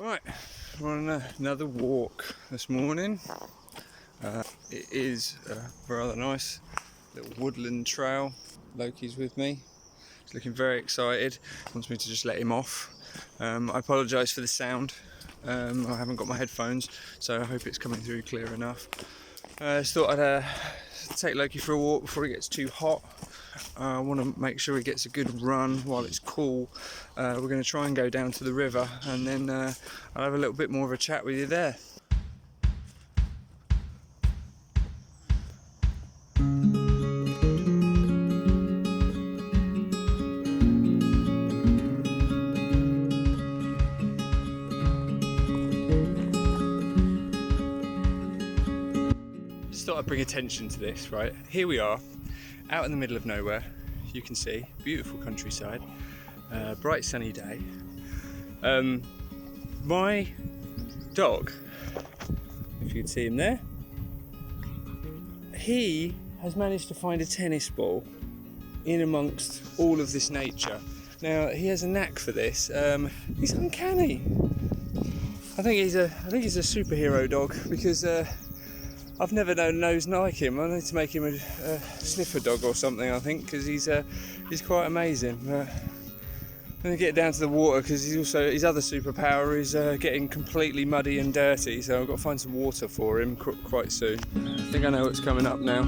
Right, we're on another walk this morning. It is a rather nice little woodland trail. Loki's with me. He's looking very excited. Wants me to just let him off. I apologise for the sound. I haven't got my headphones, so I hope it's coming through clear enough. Just thought I'd take Loki for a walk before it gets too hot. I want to make sure he gets a good run while it's cool. We're going to try and go down to the river, and then I'll have a little bit more of a chat with you there. Just thought I'd bring attention to this, right? Here we are, out in the middle of nowhere. You can see, beautiful countryside, bright sunny day. My dog, if you can see him there, he has managed to find a tennis ball in amongst all of this nature. Now, he has a knack for this. He's uncanny. I think he's a superhero dog, because I've never known those like him. I need to make him a sniffer dog or something, I think, because he's quite amazing. But I'm going to get down to the water, because his other superpower is getting completely muddy and dirty, so I've got to find some water for him quite soon. I think I know what's coming up now.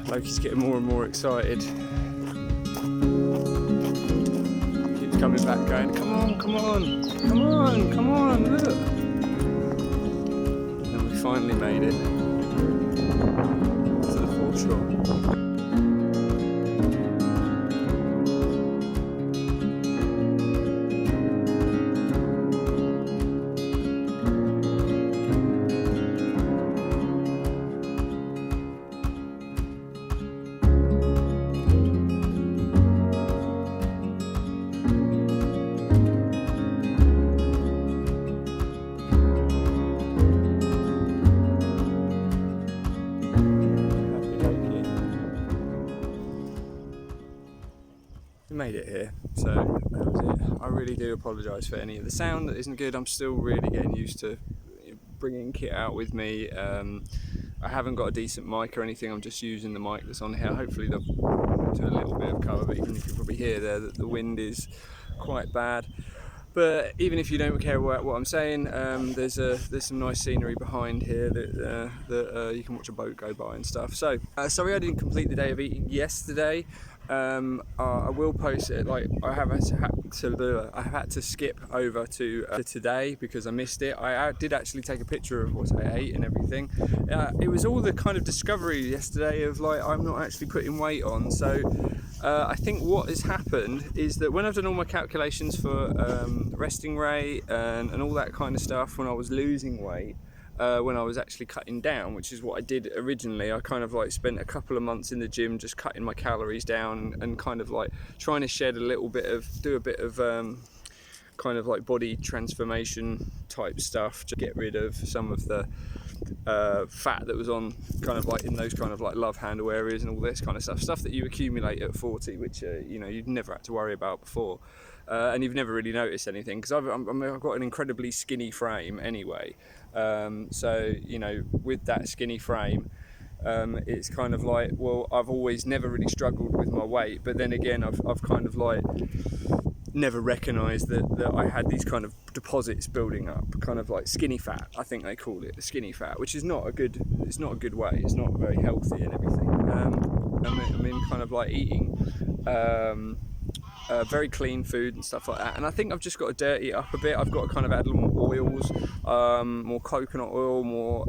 Loki's getting more and more excited. Keeps coming back going, come on, come on, come on, come on, look. Finally made it to the foreshore. Made it here, so that was it. I really do apologise for any of the sound that isn't good. I'm still really getting used to bringing kit out with me. I haven't got a decent mic or anything. I'm just using the mic that's on here. Hopefully they'll do a little bit of cover, but even if you can probably hear there that the wind is quite bad. But even if you don't care what I'm saying, there's some nice scenery behind here that you can watch a boat go by and stuff. So sorry I didn't complete the day of eating yesterday. I will post it. Like I have had to skip over to today because I missed it. I did actually take a picture of what I ate and everything. It was all the kind of discovery yesterday of like I'm not actually putting weight on. So I think what has happened is that when I've done all my calculations for resting rate and all that kind of stuff, when I was losing weight, when I was actually cutting down, which is what I did originally, I kind of like spent a couple of months in the gym just cutting my calories down and kind of like trying to shed do a bit of kind of like body transformation type stuff to get rid of some of the fat that was on kind of like in those kind of like love handle areas and all this kind of stuff that you accumulate at 40, which you'd never had to worry about before, and you've never really noticed anything because I've got an incredibly skinny frame anyway. So with that skinny frame, it's kind of like, well, I've always never really struggled with my weight, but then again I've kind of like never recognised that I had these kind of deposits building up, kind of like skinny fat, I think they call it, the skinny fat, which is not a good way. It's not very healthy and everything. I mean kind of like eating very clean food and stuff like that, and I think I've just got to dirty it up a bit. I've got to kind of add a little more oils, more coconut oil, more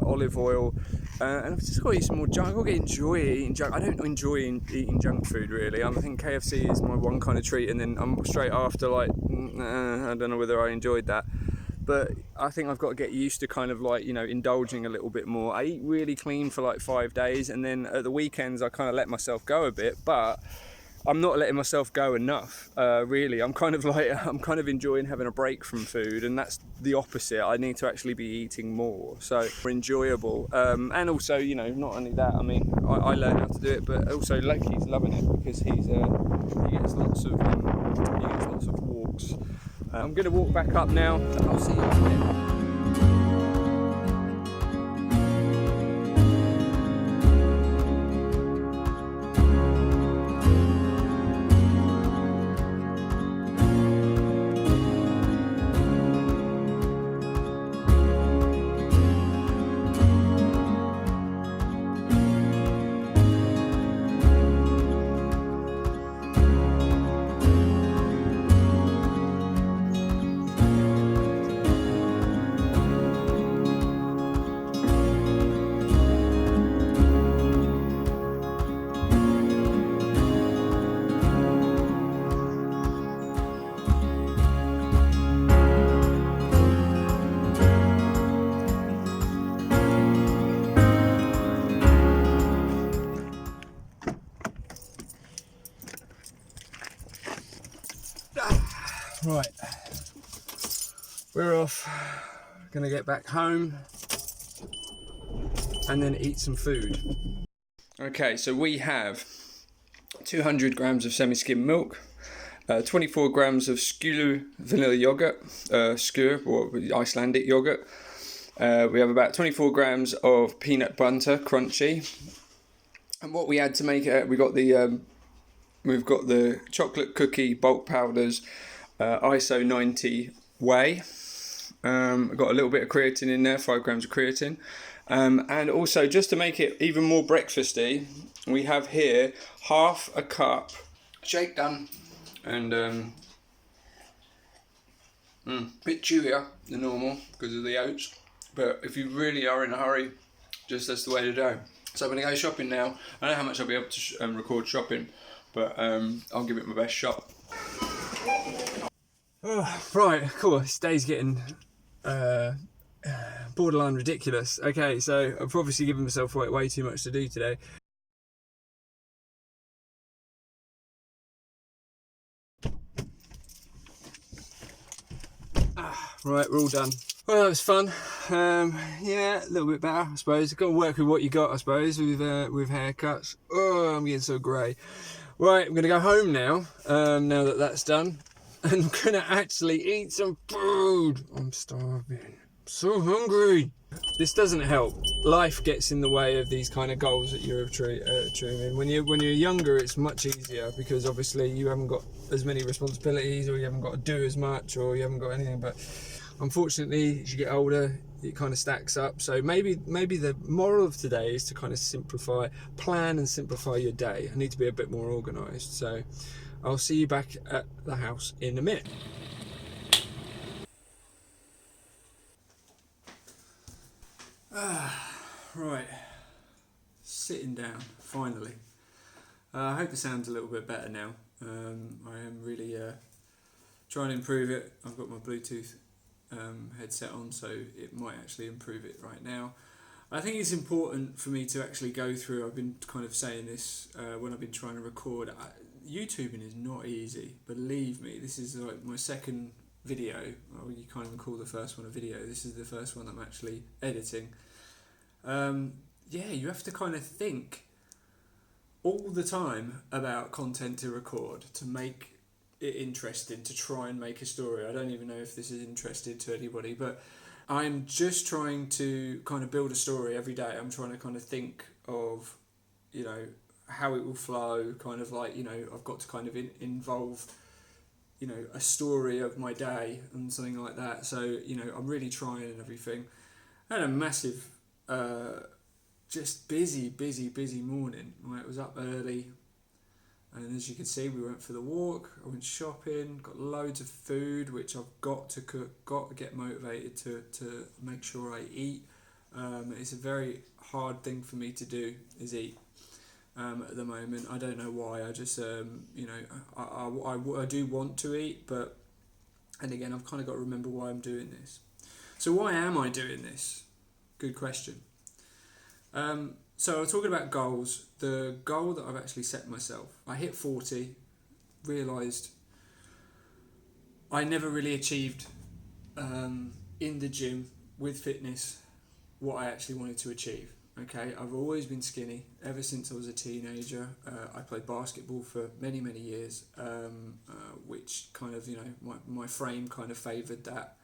olive oil, and I've just got to eat some more junk. I've got to enjoy eating junk. I don't enjoy eating junk food really. I think KFC is my one kind of treat, and then I'm straight after like I don't know whether I enjoyed that. But I think I've got to get used to kind of like, indulging a little bit more. I eat really clean for like 5 days, and then at the weekends I kind of let myself go a bit, but I'm not letting myself go enough, really. I'm kind of enjoying having a break from food, and that's the opposite. I need to actually be eating more, so more enjoyable. And also, not only that, I mean, I learned how to do it, but also Loki's loving it because he gets lots of walks. I'm going to walk back up now. I'll see you in a minute. Right, we're off. Gonna get back home and then eat some food. Okay, so we have 200 grams of semi-skim milk, 24 grams of Skulu vanilla yogurt, skyr or Icelandic yogurt. We have about 24 grams of peanut butter, crunchy. And what we had to make it, we've got the chocolate cookie bulk powders, ISO 90 whey. I've got a little bit of creatine in there, 5 grams of creatine. And also, just to make it even more breakfasty, we have here half a cup shake done, and a bit chewier than normal because of the oats. But if you really are in a hurry, just that's the way to go. So I'm going to go shopping now. I don't know how much I'll be able to record shopping, but I'll give it my best shot. Oh, right, cool. This day's getting borderline ridiculous. Okay, so I've obviously given myself way too much to do today. Right, we're all done. Well, that was fun. Yeah, a little bit better, I suppose. You've got to work with what you got, I suppose, with haircuts. Oh, I'm getting so grey. Right, I'm going to go home now, now that that's done. And I'm going to actually eat some food. I'm starving. I'm so hungry. This doesn't help. Life gets in the way of these kind of goals that you're achieving. When you're younger, it's much easier because obviously you haven't got as many responsibilities, or you haven't got to do as much, or you haven't got anything. But unfortunately, as you get older, it kind of stacks up. So maybe the moral of today is to kind of plan and simplify your day. I need to be a bit more organised. So I'll see you back at the house in a minute. Right, sitting down, finally. I hope the sound's a little bit better now. I am really trying to improve it. I've got my Bluetooth headset on, so it might actually improve it right now. I think it's important for me to actually go through, I've been kind of saying this when I've been trying to record. YouTubing is not easy, believe me. This is like my second video, or you can't even call the first one a video. This is the first one I'm actually editing. Yeah, you have to kind of think all the time about content to record, to make it interesting, to try and make a story. I don't even know if this is interesting to anybody, but I'm just trying to kind of build a story every day. I'm trying to kind of think of, how it will flow, kind of like, I've got to kind of involve, a story of my day and something like that. So, I'm really trying and everything. I had a massive, just busy morning. I was up early, and as you can see, we went for the walk. I went shopping, got loads of food, which I've got to cook, got to get motivated to make sure I eat. It's a very hard thing for me to do, is eat. At the moment, I don't know why. I just, I do want to eat, and again, I've kind of got to remember why I'm doing this. So why am I doing this? Good question. So I was talking about goals. The goal that I've actually set myself, I hit 40, realised I never really achieved in the gym with fitness what I actually wanted to achieve. Okay, I've always been skinny ever since I was a teenager. I played basketball for many, many years, which kind of, my frame kind of favoured that.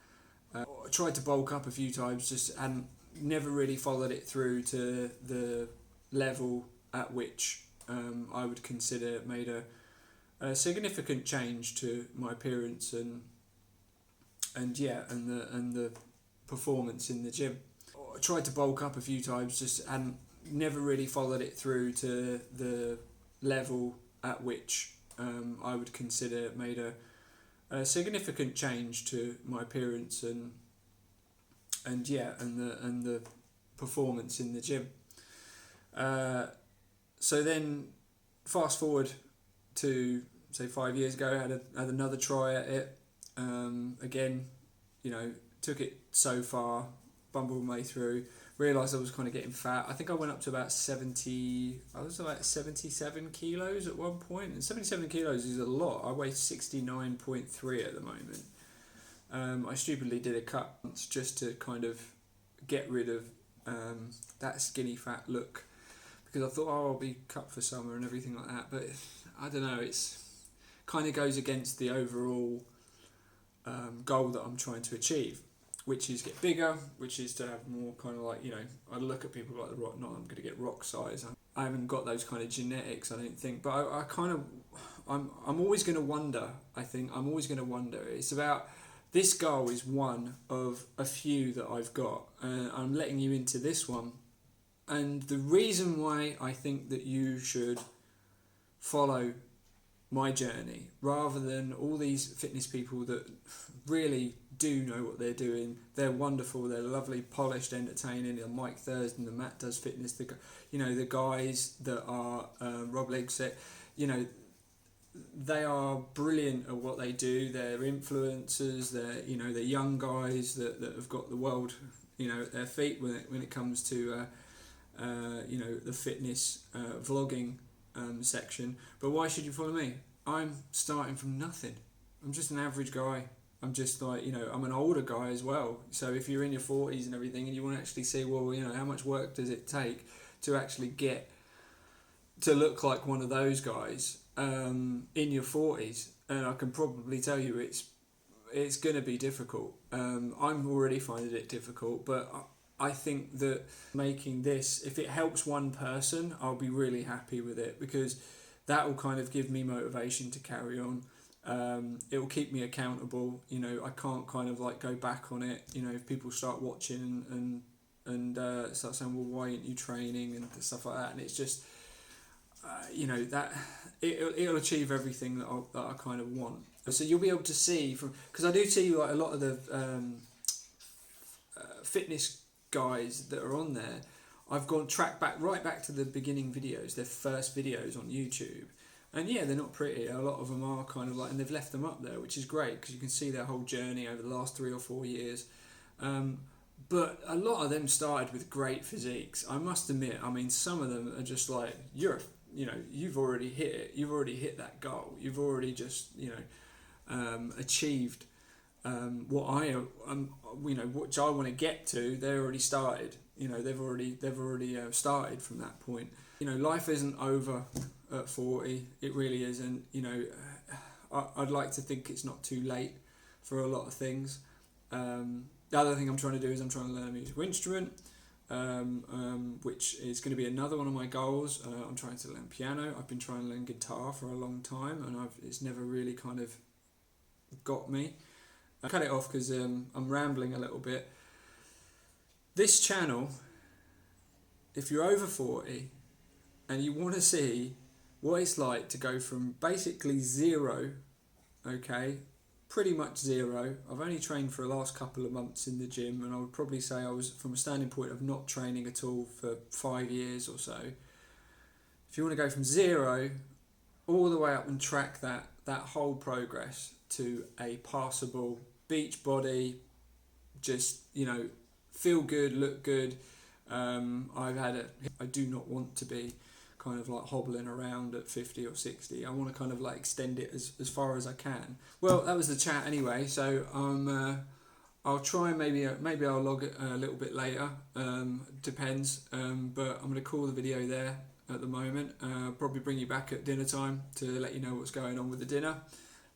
I tried to bulk up a few times, just hadn't never really followed it through to the level at which I would consider made a significant change to my appearance and the performance in the gym. I tried to bulk up a few times, just hadn't never really followed it through to the level at which I would consider made a significant change to my appearance and the performance in the gym. So then, fast forward to say 5 years ago, had another try at it. Again, took it so far, bumbled my way through. Realised I was kind of getting fat. I think I went up to about 70. I was about 77 kilos at one point, and 77 kilos is a lot. I weigh 69.3 at the moment. I stupidly did a cut just to kind of get rid of that skinny fat look, because I thought, I'll be cut for summer and everything like that. But I don't know. It's kind of goes against the overall goal that I'm trying to achieve, which is get bigger, which is to have more kind of like, I look at people like The Rock, not I'm going to get Rock size. I haven't got those kind of genetics, I don't think, but I kind of, I'm always going to wonder, I'm always going to wonder. It's about, this goal is one of a few that I've got, and I'm letting you into this one. And the reason why I think that you should follow my journey rather than all these fitness people that really do know what they're doing. They're wonderful, they're lovely, polished, entertaining. The Mike Thurston, the Matt Does Fitness, the guys that are Rob Legset, they are brilliant at what they do. They're influencers, they're young guys that have got the world at their feet when it comes to the fitness vlogging section. But why should you follow me? I'm starting from nothing. I'm just an average guy. I'm just like, I'm an older guy as well. So if you're in your 40s and everything and you want to actually see, well, how much work does it take to actually get to look like one of those guys in your 40s? And I can probably tell you it's going to be difficult. I'm already finding it difficult, but I think that making this, if it helps one person, I'll be really happy with it, because that will kind of give me motivation to carry on. It will keep me accountable. I can't kind of like go back on it. If people start watching and start saying, well, why aren't you training and stuff like that? And it's just, that it'll achieve everything that I kind of want. So you'll be able to see because I do see like a lot of the fitness guys that are on there. I've gone right back to the beginning videos, their first videos on YouTube, and yeah, they're not pretty. A lot of them are kind of like, and they've left them up there, which is great because you can see their whole journey over the last 3 or 4 years. But a lot of them started with great physiques. I must admit, some of them are just like, you've already hit it. You've already hit that goal. You've already just achieved what which I want to get to. They already started. They've already started from that point. Life isn't over at 40. It really isn't. I'd like to think it's not too late for a lot of things. The other thing I'm trying to do is I'm trying to learn a musical instrument, which is going to be another one of my goals. I'm trying to learn piano. I've been trying to learn guitar for a long time, and it's never really kind of got me. I cut it off because I'm rambling a little bit. This channel, if you're over 40 and you want to see what it's like to go from basically zero, okay, pretty much zero. I've only trained for the last couple of months in the gym, and I would probably say I was from a standing point of not training at all for 5 years or so. If you want to go from zero all the way up and track that whole progress to a passable beach body, just feel good, look good. I do not want to be kind of like hobbling around at 50 or 60. I want to kind of like extend it as far as I can. Well, that was the chat anyway, so I'll try, maybe I'll log it a little bit later, depends, but I'm going to call the video there at the moment. Probably bring you back at dinner time to let you know what's going on with the dinner,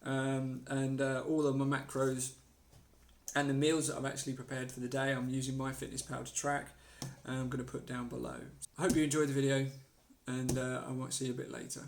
and all of my macros and the meals that I've actually prepared for the day. I'm using MyFitnessPal to track. I'm going to put down below. I hope you enjoyed the video, and I might see you a bit later.